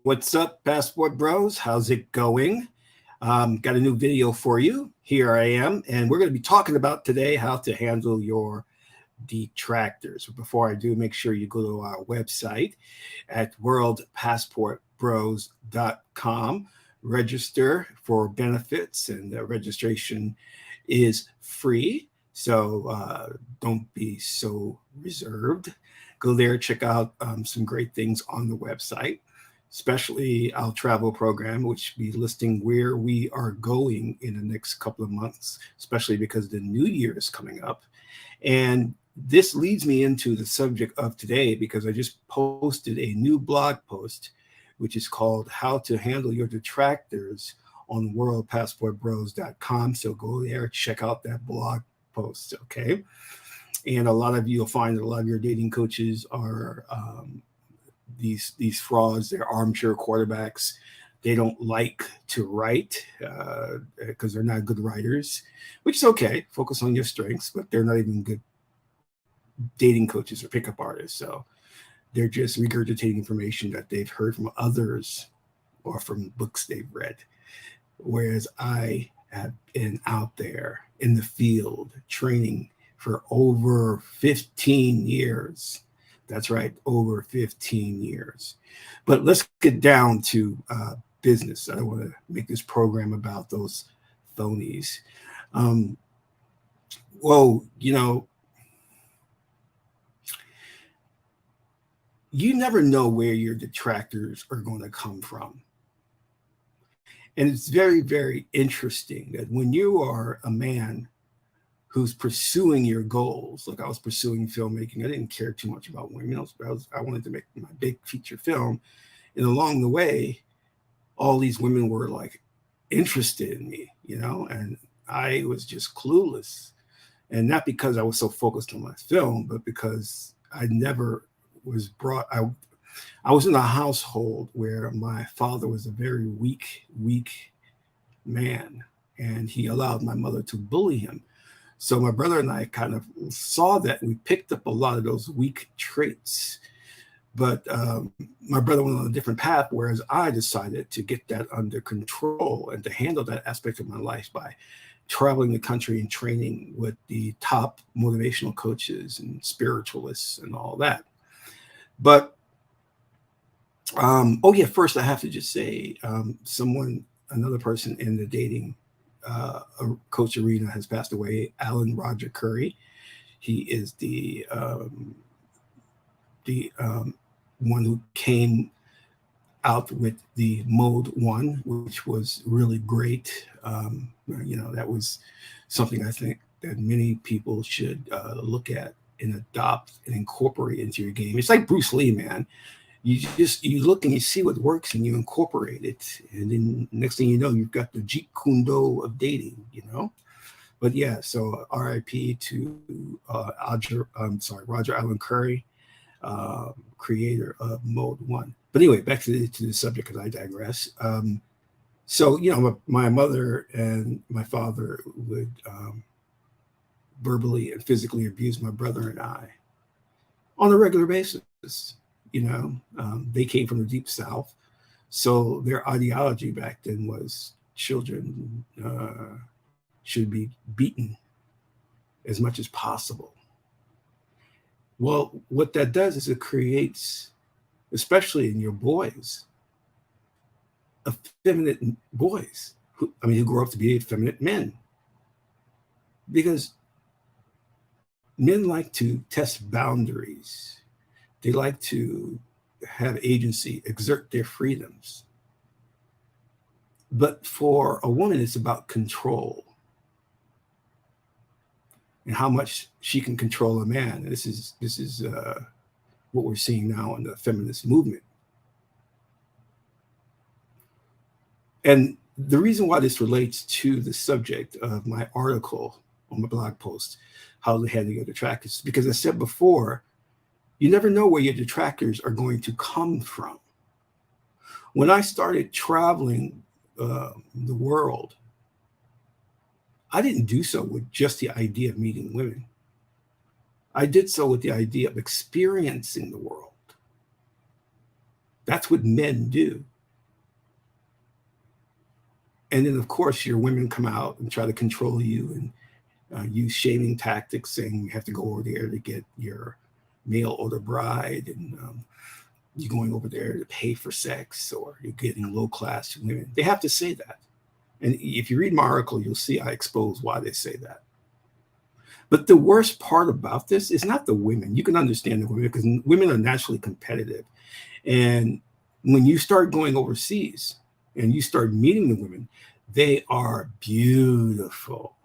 What's up, Passport Bros? How's it going? Got a new video for you. Here I am, and we're going to be talking about today how to handle your detractors. Before I do, make sure you go to our website at worldpassportbros.com. Register for benefits, and the registration is free. So don't be so reserved. Go there, check out some great things on the website, especially our travel program, which will be listing where we are going in the next couple of months, especially because the new year is coming up. And this leads me into the subject of today, because I just posted a new blog post, which is called How to Handle Your Detractors on worldpassportbros.com. So go there, check out that blog post, okay? And a lot of you will find that a lot of your dating coaches are these frauds. They're armchair quarterbacks. They don't like to write because they're not good writers, which is okay. Focus on your strengths, but they're not even good dating coaches or pickup artists. So they're just regurgitating information that they've heard from others or from books they've read. Whereas I have been out there in the field training for over 15 years. That's right, over 15 years. But let's get down to business. I don't want to make this program about those phonies. Well, you never know where your detractors are going to come from. And it's very, very interesting that when you are a man who's pursuing your goals, like I was pursuing filmmaking, I didn't care too much about women. I wanted to make my big feature film. And along the way, all these women were like interested in me, and I was just clueless. And not because I was so focused on my film, but because I never was brought, I was in a household where my father was a very weak man, and he allowed my mother to bully him. So my brother and I kind of saw that, and we picked up a lot of those weak traits. But my brother went on a different path, whereas I decided to get that under control and to handle that aspect of my life by traveling the country and training with the top motivational coaches and spiritualists and all that. But first I have to just say another person in the dating coach arena has passed away, Alan Roger Curry. He is the one who came out with the Mode 1, which was really great. That was something I think that many people should look at and adopt and incorporate into your game. It's like Bruce Lee, man. You look and you see what works and you incorporate it, and then next thing you know, you've got the Jeet Kune Do of dating, But yeah, so R.I.P. to Roger Allen Curry, creator of Mode 1. But anyway, back to the subject, because I digress. So my mother and my father would verbally and physically abuse my brother and I on a regular basis. They came from the deep South, so their ideology back then was children should be beaten as much as possible. Well, what that does is it creates, especially in your boys, effeminate boys who grow up to be effeminate men, because men like to test boundaries. They like to have agency, exert their freedoms. But for a woman, it's about control and how much she can control a man. And this is what we're seeing now in the feminist movement. And the reason why this relates to the subject of my article on my blog post, How to Handle Your Detractors, because I said before, you never know where your detractors are going to come from. When I started traveling the world, I didn't do so with just the idea of meeting women. I did so with the idea of experiencing the world. That's what men do. And then, of course, your women come out and try to control you and use shaming tactics, saying you have to go over there to get your mail order bride, and you're going over there to pay for sex, or you're getting low class women. They have to say that. And if you read my article, you'll see I expose why they say that. But the worst part about this is not the women. You can understand the women because women are naturally competitive. And when you start going overseas and you start meeting the women, they are beautiful.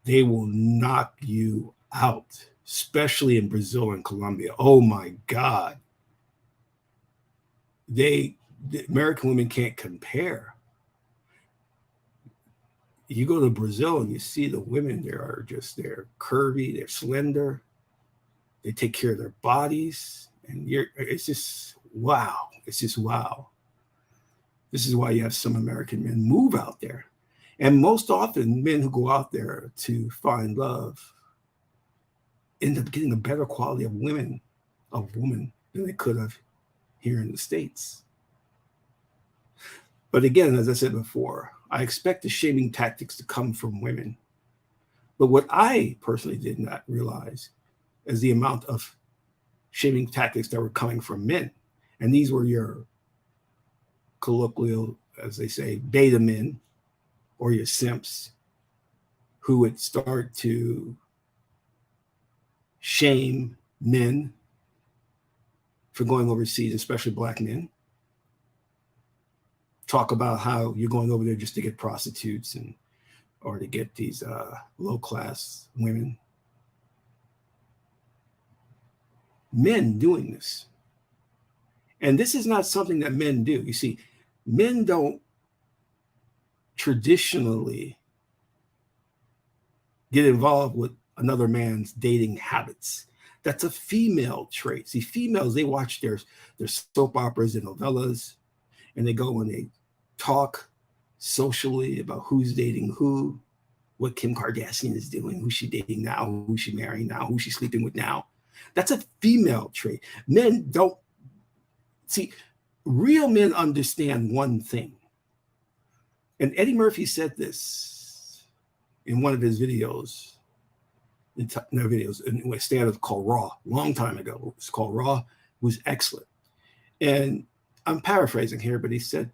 They will knock you out, especially in Brazil and Colombia. Oh my God. The American women can't compare. You go to Brazil and you see the women there are just, they're curvy, they're slender, they take care of their bodies, and it's just wow. It's just wow. This is why you have some American men move out there. And most often, men who go out there to find love end up getting a better quality of woman than they could have here in the States. But again, as I said before, I expect the shaming tactics to come from women. But what I personally did not realize is the amount of shaming tactics that were coming from men. And these were your colloquial, as they say, beta men, or your simps, who would start to shame men for going overseas, especially Black men. Talk about how you're going over there just to get prostitutes or to get these low-class women. Men doing this. And this is not something that men do. You see, men don't traditionally get involved with another man's dating habits. That's a female trait. See, females, they watch their soap operas and novellas, and they go and they talk socially about who's dating who, what Kim Kardashian is doing, who's she dating now, who's she marrying now, who's she sleeping with now. That's a female trait. Men don't. See, real men understand one thing. And Eddie Murphy said this in one of his videos, in a stand-up called Raw, a long time ago. It's called Raw. It was excellent. And I'm paraphrasing here, but he said,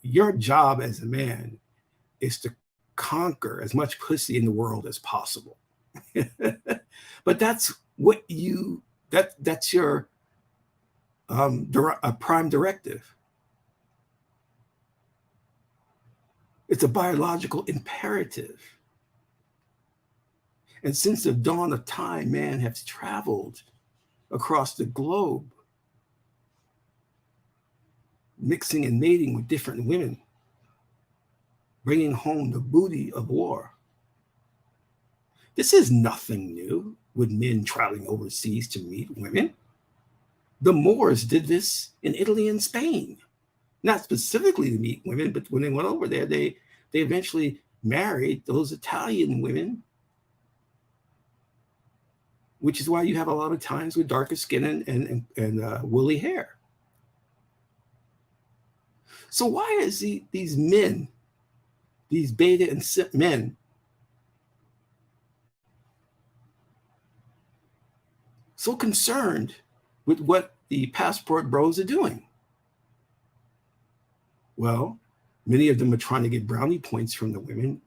your job as a man is to conquer as much pussy in the world as possible. But that's what that's your a prime directive. It's a biological imperative. And since the dawn of time, man has traveled across the globe, mixing and mating with different women, bringing home the booty of war. This is nothing new with men traveling overseas to meet women. The Moors did this in Italy and Spain, not specifically to meet women, but when they went over there, they eventually married those Italian women, which is why you have a lot of times with darker skin and woolly hair. So why is these men, these beta and simp men, so concerned with what the passport bros are doing? Well, many of them are trying to get brownie points from the women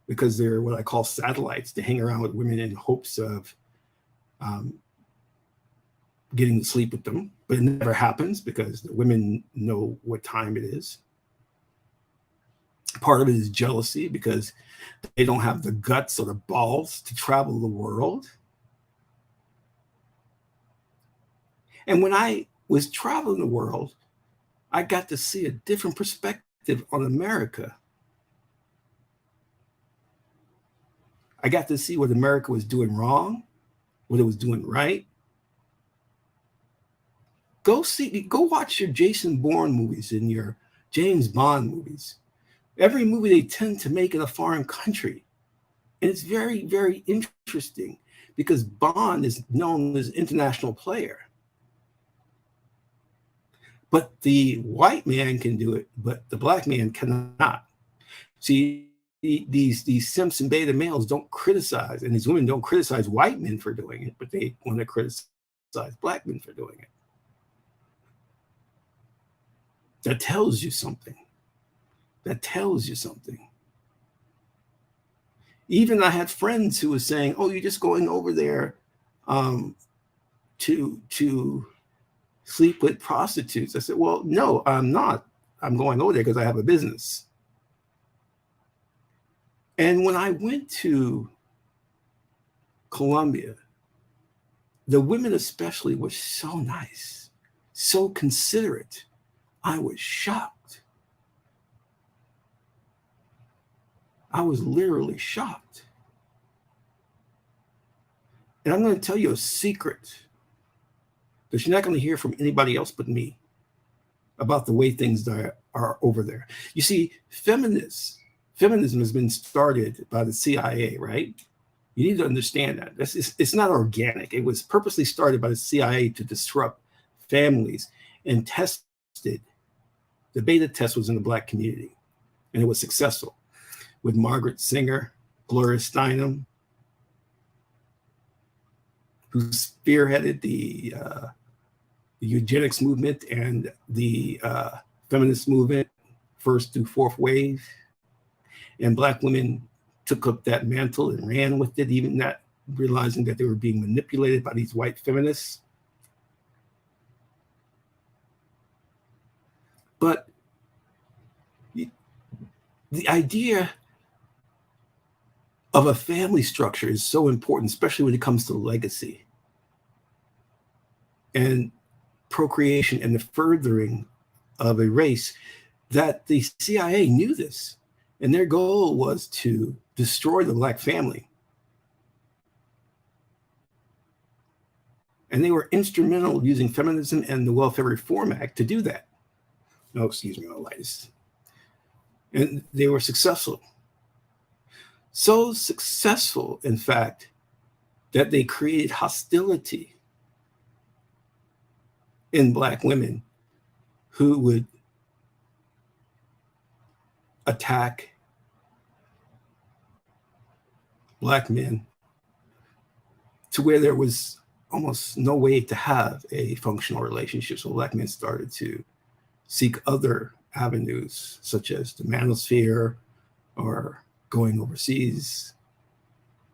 because they're what I call satellites. They hang around with women in hopes of getting to sleep with them, but it never happens because the women know what time it is. Part of it is jealousy because they don't have the guts or the balls to travel the world. And when I was traveling the world, I got to see a different perspective on America. I got to see what America was doing wrong, what it was doing right. Go watch your Jason Bourne movies and your James Bond movies. Every movie they tend to make in a foreign country. And it's very, very interesting because Bond is known as an international player. But the white man can do it, but the Black man cannot. See, these Simpson beta males don't criticize, and these women don't criticize white men for doing it, but they want to criticize black men for doing it. That tells you something. That tells you something. Even I had friends who were saying, "Oh, you're just going over there to sleep with prostitutes." I said, "Well, no, I'm not. I'm going over there because I have a business." And when I went to Colombia, the women especially were so nice, so considerate. I was shocked. I was literally shocked. And I'm going to tell you a secret that you're not going to hear from anybody else but me about the way things are over there. You see, feminism has been started by the CIA, right? You need to understand that. It's not organic. It was purposely started by the CIA to disrupt families and tested. The beta test was in the Black community, and it was successful with Margaret Sanger, Gloria Steinem, who spearheaded the eugenics movement and the feminist movement, first through fourth wave. And Black women took up that mantle and ran with it, even not realizing that they were being manipulated by these white feminists. But the idea of a family structure is so important, especially when it comes to legacy and procreation and the furthering of a race, that the CIA knew this. And their goal was to destroy the Black family. And they were instrumental using feminism and the Welfare Reform Act to do that. No, excuse me, my lights. And they were successful. So successful, in fact, that they created hostility in Black women who would attack Black men to where there was almost no way to have a functional relationship. So Black men started to seek other avenues, such as the manosphere or going overseas,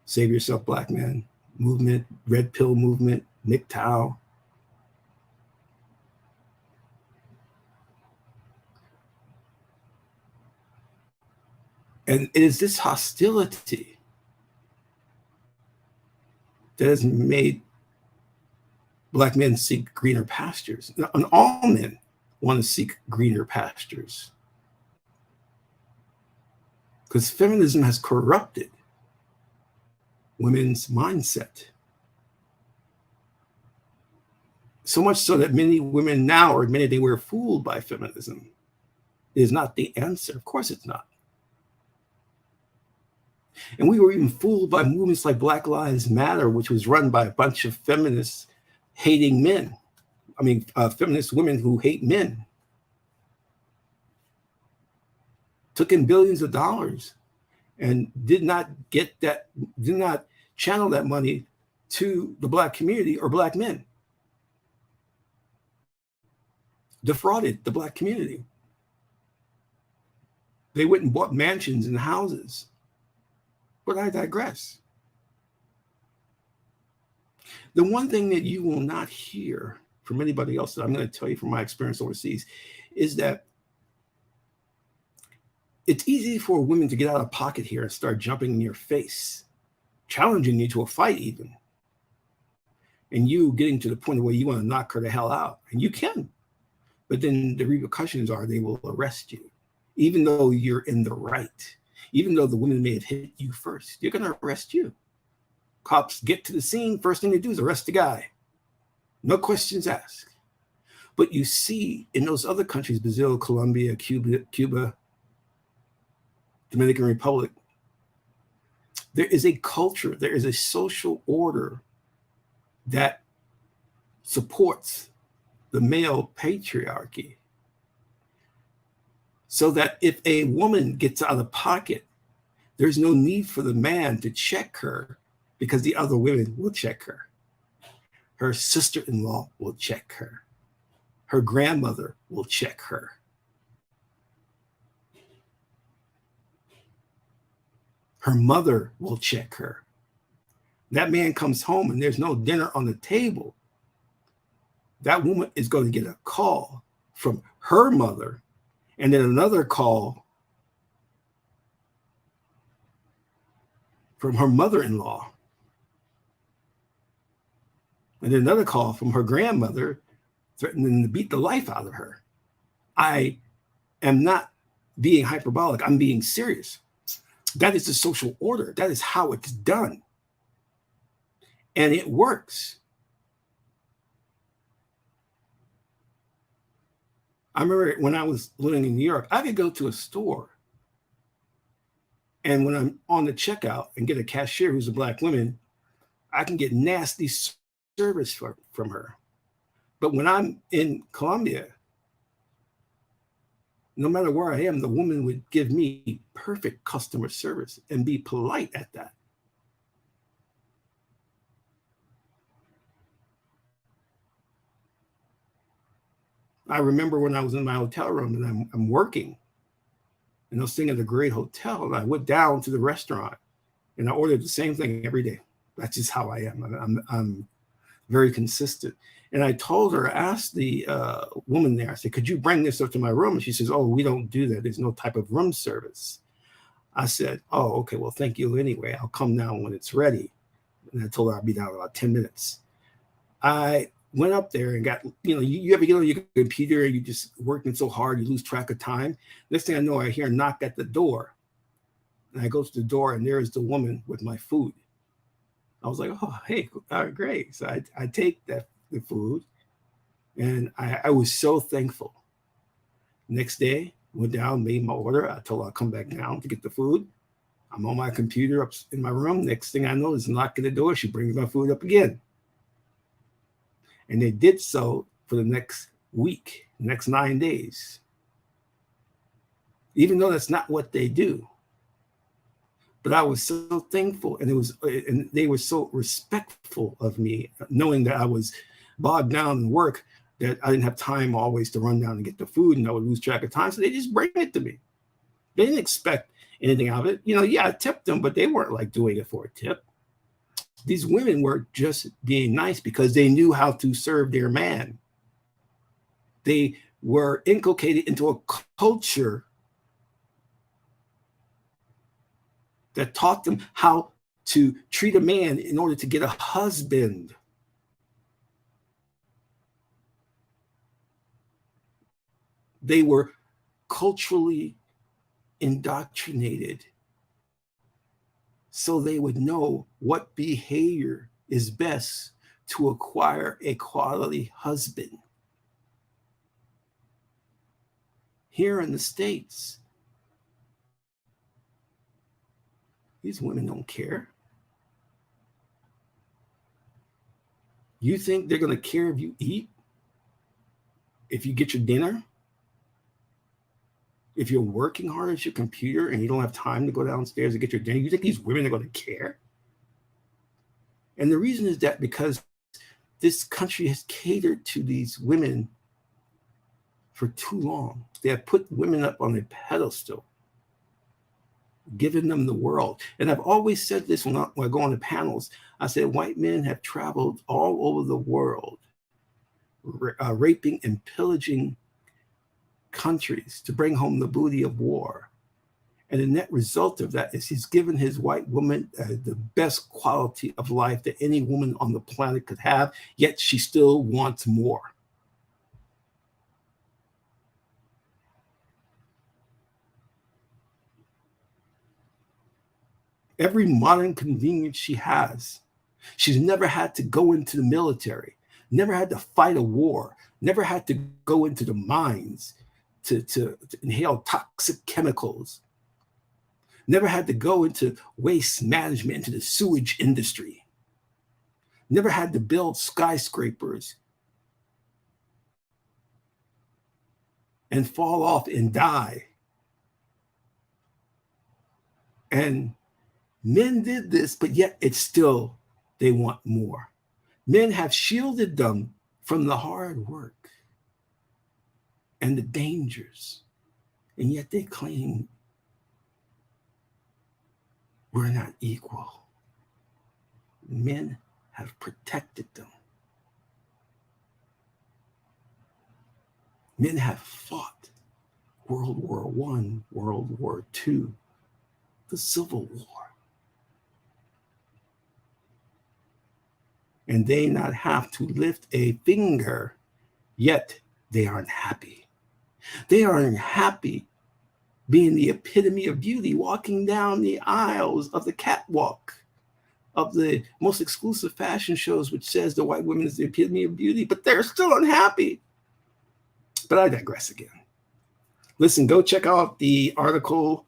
Save Yourself Black Men movement, Red Pill movement, MGTOW. And it is this hostility that has made Black men seek greener pastures. And all men want to seek greener pastures, because feminism has corrupted women's mindset. So much so that many women now are admitting they were fooled by feminism. It is not the answer. Of course it's not. And we were even fooled by movements like Black Lives Matter, which was run by a bunch of feminists hating men. I mean, feminist women who hate men. Took in billions of dollars and did not channel that money to the Black community or Black men. Defrauded the Black community. They went and bought mansions and houses. But I digress. The one thing that you will not hear from anybody else, that I'm going to tell you from my experience overseas, is that it's easy for women to get out of pocket here and start jumping in your face, challenging you to a fight even. And you getting to the point where you want to knock her the hell out. And you can. But then the repercussions are they will arrest you, even though you're in the right. Even though the woman may have hit you first, they're going to arrest you. Cops get to the scene, first thing they do is arrest the guy. No questions asked. But you see in those other countries, Brazil, Colombia, Cuba, Dominican Republic, there is a culture, there is a social order that supports the male patriarchy. so that if a woman gets out of pocket, there's no need for the man to check her because the other women will check her. Her sister-in-law will check her. Her grandmother will check her. Her mother will check her. That man comes home and there's no dinner on the table. That woman is going to get a call from her mother, and then another call from her mother-in-law, and then another call from her grandmother threatening to beat the life out of her. I am not being hyperbolic. I'm being serious. That is the social order. That is how it's done. And it works. I remember when I was living in New York, I could go to a store, and when I'm on the checkout and get a cashier who's a Black woman, I can get nasty service from her. But when I'm in Colombia, no matter where I am, the woman would give me perfect customer service and be polite at that. I remember when I was in my hotel room and I'm working, and I was staying at a great hotel, and I went down to the restaurant and I ordered the same thing every day. That's just how I am. I'm very consistent. And I told her, asked the woman there, I said, could you bring this up to my room? And she says, oh, we don't do that. There's no type of room service. I said, oh, okay, well, thank you anyway. I'll come down when it's ready. And I told her I'll be down in about 10 minutes. I went up there and got, you ever get on your computer and you just working so hard, you lose track of time. Next thing I know, I hear a knock at the door. And I go to the door, and there is the woman with my food. I was like, oh, hey, great. So I take the food, and I was so thankful. Next day, went down, made my order. I told her I'll come back down to get the food. I'm on my computer up in my room. Next thing I know, there's a knock at the door. She brings my food up again. And they did so for the next week, next 9 days. Even though that's not what they do. But I was so thankful, and they were so respectful of me, knowing that I was bogged down in work, that I didn't have time always to run down and get the food, and I would lose track of time. So they just bring it to me. They didn't expect anything out of it. I tipped them, but they weren't like doing it for a tip. These women were just being nice because they knew how to serve their man. They were inculcated into a culture that taught them how to treat a man in order to get a husband. They were culturally indoctrinated so they would know what behavior is best to acquire a quality husband. Here in the States, these women don't care. You think they're going to care if you eat? If you get your dinner? If you're working hard at your computer and you don't have time to go downstairs and get your dinner, you think these women are going to care? And the reason is that because this country has catered to these women for too long. They have put women up on a pedestal, given them the world. And I've always said this when I go on the panels. I said, white men have traveled all over the world, raping and pillaging countries to bring home the booty of war. And the net result of that is he's given his white woman the best quality of life that any woman on the planet could have, yet she still wants more. Every modern convenience she has. She's never had to go into the military, never had to fight a war, never had to go into the mines to inhale toxic chemicals, never had to go into waste management, into the sewage industry, never had to build skyscrapers and fall off and die And men did this, but yet it's still, they want more. Men have shielded them from the hard work and the dangers, and yet they claim we're not equal. Men have protected them. Men have fought World War I, World War II, the Civil War. And they not have to lift a finger, yet they aren't happy. They aren't happy being the epitome of beauty, walking down the aisles of the catwalk of the most exclusive fashion shows, which says the white woman is the epitome of beauty, but they're still unhappy. But I digress again. Listen, go check out the article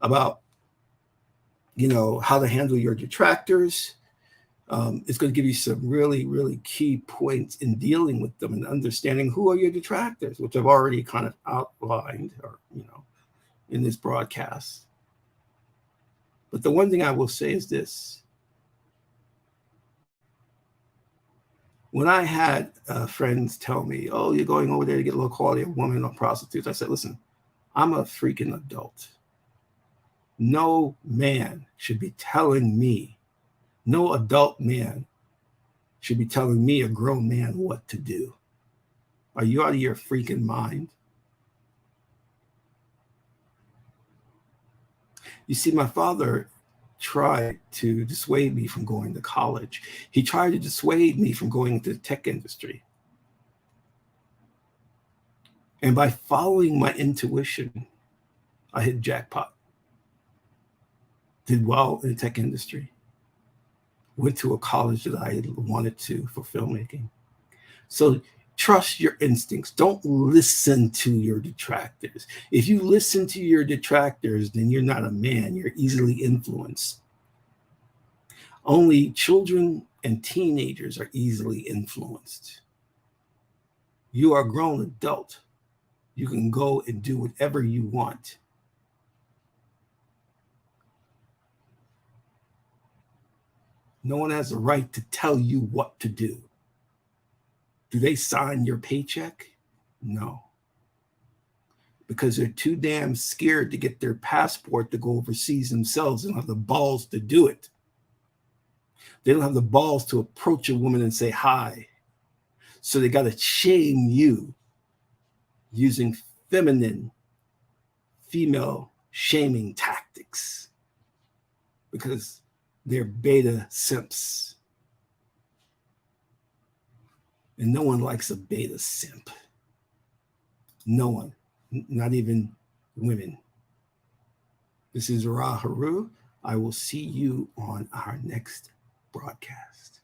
about, how to handle your detractors. It's going to give you some really, really key points in dealing with them and understanding who are your detractors, which I've already kind of outlined, or, in this broadcast. But the one thing I will say is this. When I had friends tell me, oh, you're going over there to get a little quality of women or prostitutes, I said, listen, I'm a freaking adult. No man should be telling me, no adult man should be telling me, a grown man, what to do. Are you out of your freaking mind? You see, my father tried to dissuade me from going to college. He tried to dissuade me from going into the tech industry. And by following my intuition, I hit jackpot. Did well in the tech industry. Went to a college that I wanted to for filmmaking. So trust your instincts. Don't listen to your detractors. If you listen to your detractors, then you're not a man. You're easily influenced. Only children and teenagers are easily influenced. You are a grown adult. You can go and do whatever you want. No one has the right to tell you what to do. Do they sign your paycheck? No. Because they're too damn scared to get their passport to go overseas themselves. They don't have the balls to do it. They don't have the balls to approach a woman and say hi. So they got to shame you using feminine, female shaming tactics. Because they're beta simps. And no one likes a beta simp. No one, not even women. This is Ra Haru. I will see you on our next broadcast.